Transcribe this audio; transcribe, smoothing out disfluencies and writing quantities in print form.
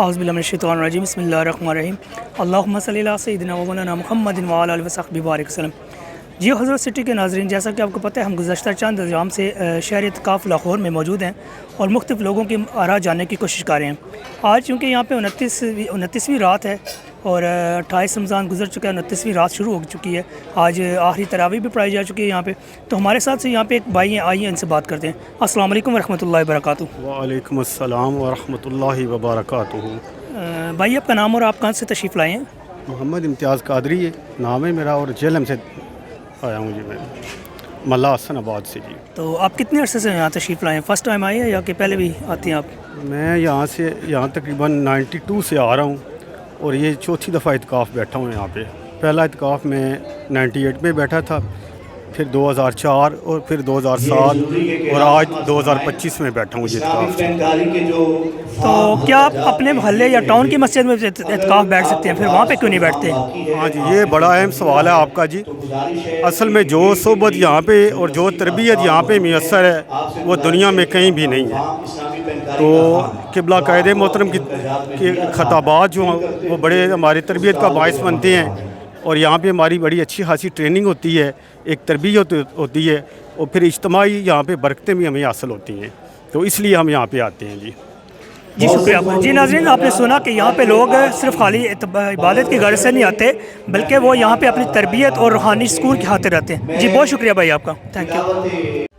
اعوذ باللہ من الشیطان الرجیم بسم اللہ الرحمن الرحیم اللہم صلی علی سیدنا و مولانا محمد وعلی آلہ وصحبہ بارک وسلم۔ جی حضرت سٹی کے ناظرین، جیسا کہ آپ کو پتہ ہے ہم گزشتہ چند ایام سے شہر اعتکاف لاہور میں موجود ہیں اور مختلف لوگوں کی آراء جاننے کی کوشش کر رہے ہیں۔ آج چونکہ یہاں پہ 29ویں رات ہے اور 28 رمضان گزر چکا ہے، 29ویں رات شروع ہو چکی ہے، آج آخری تراویح بھی پڑھائی جا چکی ہے یہاں پہ۔ تو ہمارے ساتھ سے یہاں پہ ایک بھائی ہیں، آئیے ان سے بات کرتے ہیں۔ السلام علیکم ورحمۃ اللہ وبرکاتہ۔ وعلیکم السلام ورحمۃ اللہ وبرکاتہ۔ بھائی آپ کا نام اور آپ کہاں سے تشریف لائے ہیں؟ محمد امتیاز قادری ہے نام ہے میرا، اور جہلم سے آیا ہوں جی، میں ملا حسن آباد سے جی۔ تو آپ کتنے عرصے سے یہاں تشریف لائے ہیں؟ فرسٹ ٹائم آئے ہیں یا کہ پہلے بھی آتے ہیں آپ؟ میں یہاں تقریباً 92 سے آ رہا ہوں، اور یہ چوتھی دفعہ اعتکاف بیٹھا ہوں یہاں پہ۔ پہلا اعتکاف میں 98 میں بیٹھا تھا، پھر 2004 اور پھر 2007 اور آج 2025 میں بیٹھا ہوں یہ اعتکاف۔ تو کیا آپ اپنے محلے یا ٹاؤن کی مسجد میں اعتکاف بیٹھ سکتے ہیں؟ پھر وہاں پہ کیوں نہیں بیٹھتے؟ ہاں جی، یہ بڑا اہم سوال ہے آپ کا جی۔ اصل میں جو صحبت یہاں پہ اور جو تربیت یہاں پہ میسر ہے وہ دنیا میں کہیں بھی نہیں ہے۔ تو قبلہ قائد محترم کے خطابات جو ہیں وہ بڑے ہماری تربیت کا باعث بنتے ہیں، اور یہاں پہ ہماری بڑی اچھی خاصی ٹریننگ ہوتی ہے، ایک تربیت ہوتی ہے، اور پھر اجتماعی یہاں پہ برکتیں بھی ہمیں حاصل ہوتی ہیں، تو اس لیے ہم یہاں پہ آتے ہیں جی۔ جی شکریہ آپ کا۔ جی ناظرین، آپ نے سنا کہ یہاں پہ لوگ صرف خالی عبادت کی غرض سے نہیں آتے، بلکہ وہ یہاں پہ اپنی تربیت اور روحانی سکون کی خاطر آتے ہیں۔ جی بہت شکریہ بھائی آپ کا، تھینک یو۔